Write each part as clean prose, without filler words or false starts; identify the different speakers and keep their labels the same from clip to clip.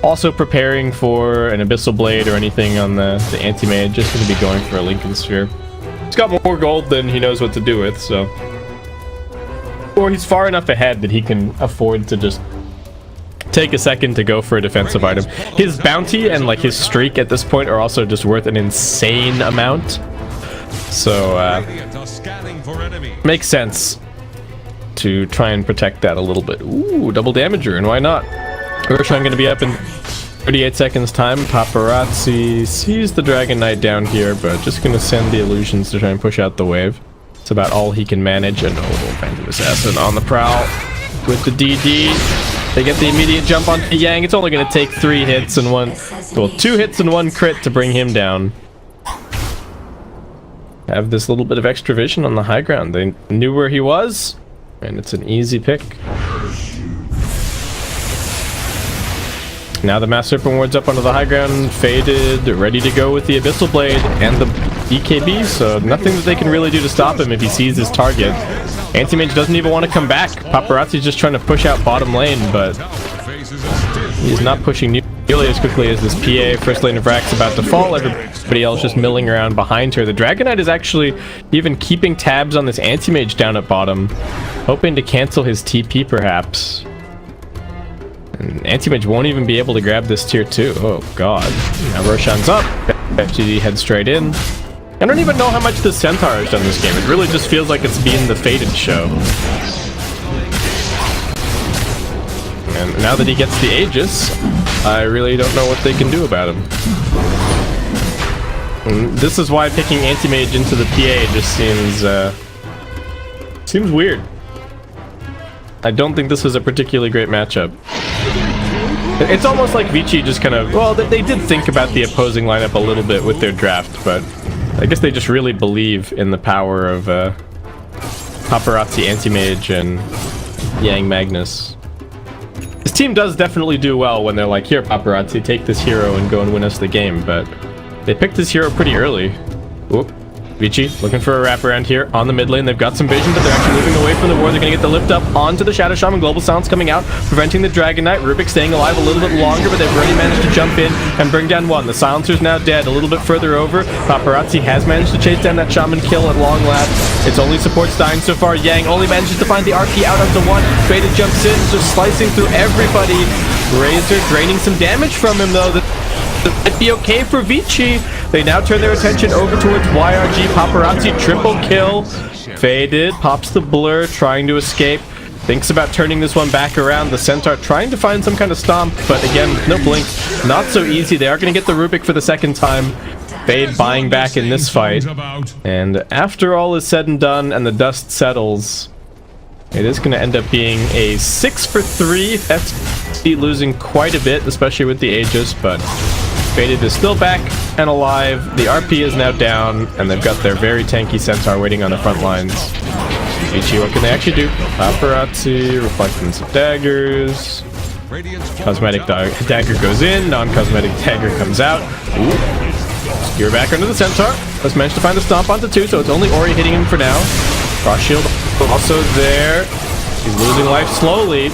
Speaker 1: also preparing for an Abyssal Blade or anything on the Anti-Mage. Just going to be going for a Lincoln Sphere. He's got more gold than he knows what to do with, so... Or he's far enough ahead that he can afford to just take a second to go for a defensive item. His bounty and like his streak at this point are also just worth an insane amount. So, makes sense to try and protect that a little bit. Ooh, double damager, and why not? Roshan going to be up in 38 seconds time. Paparazzi sees the Dragon Knight down here, but just going to send the illusions to try and push out the wave. It's about all he can manage, and Phantom Assassin on the prowl with the DD. They get the immediate jump on Yang. It's only going to take 3 hits and 2 hits and 1 crit to bring him down. Have this little bit of extra vision on the high ground. They knew where he was, and it's an easy pick. Now the Mass Serpent Ward's up onto the high ground, faded, ready to go with the Abyssal Blade and the BKB, so nothing that they can really do to stop him if he sees his target. Anti-Mage doesn't even want to come back. Paparazzi's just trying to push out bottom lane, but he's not pushing nearly as quickly as this PA. First lane of Rack's about to fall, everybody else just milling around behind her. The Dragon Knight is actually even keeping tabs on this Anti-Mage down at bottom, hoping to cancel his TP perhaps. And Anti-Mage won't even be able to grab this tier 2. Oh god. Now Roshan's up. FGD heads straight in. I don't even know how much the Centaur has done this game. It really just feels like it's been the Fated show. And now that he gets the Aegis, I really don't know what they can do about him. And this is why picking Anti-Mage into the PA just seems weird. I don't think this is a particularly great matchup. It's almost like Vici just kind of... Well, they did think about the opposing lineup a little bit with their draft, but I guess they just really believe in the power of Paparazzi Anti-Mage and Yang Magnus. This team does definitely do well when they're like, here, Paparazzi, take this hero and go and win us the game, but they picked this hero pretty early. Whoop. Vici looking for a wraparound here on the mid lane. They've got some vision, but they're actually moving away from the ward. They're going to get the lift up onto the Shadow Shaman. Global Silence coming out, preventing the Dragon Knight. Rubik staying alive a little bit longer, but they've already managed to jump in and bring down one. The Silencer's now dead. A little bit further over. Paparazzi has managed to chase down that Shaman kill at long last. It's only supports dying so far. Yang only manages to find the RP out onto one. Faded jumps in, just slicing through everybody. Razor draining some damage from him, though. It'd be okay for Vici. They now turn their attention over towards YRG. Paparazzi triple kill. Faded, pops the blur, trying to escape. Thinks about turning this one back around. The Centaur trying to find some kind of stomp, but again, no blink. Not so easy. They are going to get the Rubik for the second time. Fade buying back in this fight. And after all is said and done and the dust settles, it is going to end up being a 6 for 3. FT losing quite a bit, especially with the Aegis, but Faded is still back and alive. The RP is now down, and they've got their very tanky Centaur waiting on the front lines. Vici, what can they actually do? Paparazzi, Reflectance of Daggers. Cosmetic Dagger goes in, non-cosmetic Dagger comes out. Ooh. Skewer back under the Centaur. Let's manage to find the stomp onto 2, so it's only Ori hitting him for now. Cross shield also there. He's losing life slowly,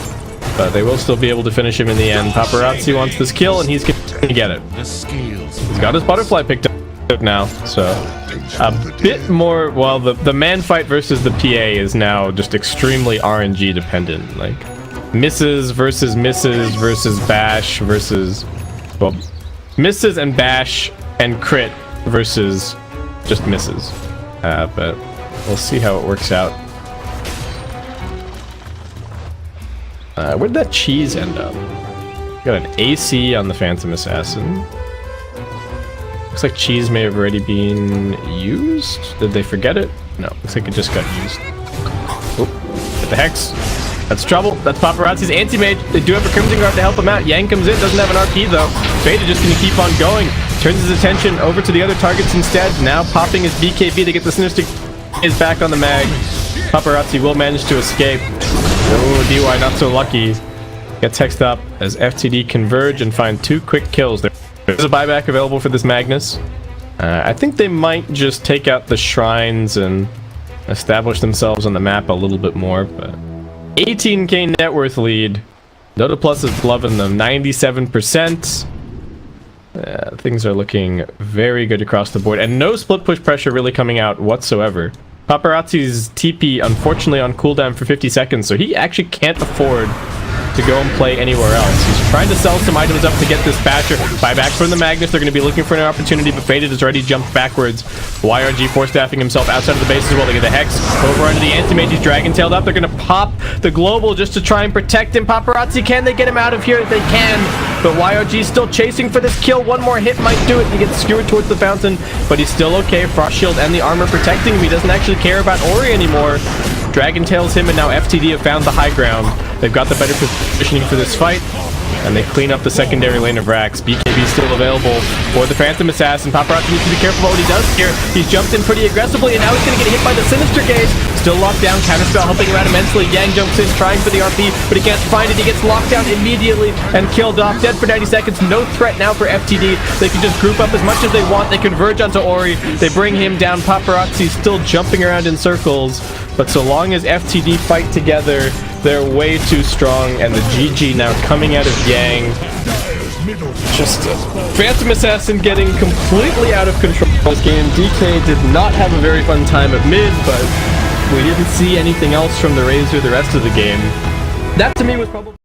Speaker 1: but they will still be able to finish him in the end. Paparazzi wants this kill, and he's going to get it. He's got his butterfly picked up now, so a bit more. Well, the man fight versus the PA is now just extremely RNG dependent. Like misses versus bash versus, well, misses and bash and crit versus just misses. But we'll see how it works out. Where'd that cheese end up? Got an AC on the Phantom Assassin. Looks like cheese may have already been used. Did they forget it? No, looks like it just got used. Oh, get the Hex. That's trouble. That's Paparazzi's Anti-Mage. They do have a Crimson Guard to help him out. Yang comes in, doesn't have an RP though. Fade is just going to keep on going. Turns his attention over to the other targets instead. Now popping his BKB to get the Sinister is back on the Mag. Paparazzi will manage to escape. Oh, DY not so lucky. Gets hexed up as FTD converge and find 2 quick kills. There's a buyback available for this Magnus. I think they might just take out the shrines and establish themselves on the map a little bit more, but 18k net worth lead Dota Plus is loving them. 97%. Things are looking very good across the board. And no split push pressure really coming out whatsoever. Paparazzi's TP, unfortunately, on cooldown for 50 seconds, so he actually can't afford to go and play anywhere else. He's trying to sell some items up to get this Basher. Buyback from the Magnus. They're going to be looking for an opportunity, but Faded has already jumped backwards. YRG force-staffing himself outside of the base as well. They get the Hex over under the Anti-Mage. He's dragon-tailed up. They're going to pop the Global just to try and protect him. Paparazzi, can they get him out of here? They can, but YRG is still chasing for this kill. One more hit might do it. He gets skewered towards the fountain, but he's still okay. Frost Shield and the armor protecting him. He doesn't actually care about Ori anymore. Dragon tails him, and now FTD have found the high ground. They've got the better positioning for this fight, and they clean up the secondary lane of Rax. BKB still available for the Phantom Assassin. Paparazzi needs to be careful about what he does here. He's jumped in pretty aggressively, and now he's going to get hit by the Sinister Gaze. Still locked down. Counterspell helping him out immensely. Yang jumps in, trying for the RP, but he can't find it. He gets locked down immediately and killed off. Dead for 90 seconds. No threat now for FTD. They can just group up as much as they want. They converge onto Ori. They bring him down. Paparazzi still jumping around in circles, but so long as FTD fight together, they're way too strong, and the GG now coming out of Yang. Just Phantom Assassin getting completely out of control this game. DK did not have a very fun time at mid, but we didn't see anything else from the Razor the rest of the game. That to me was probably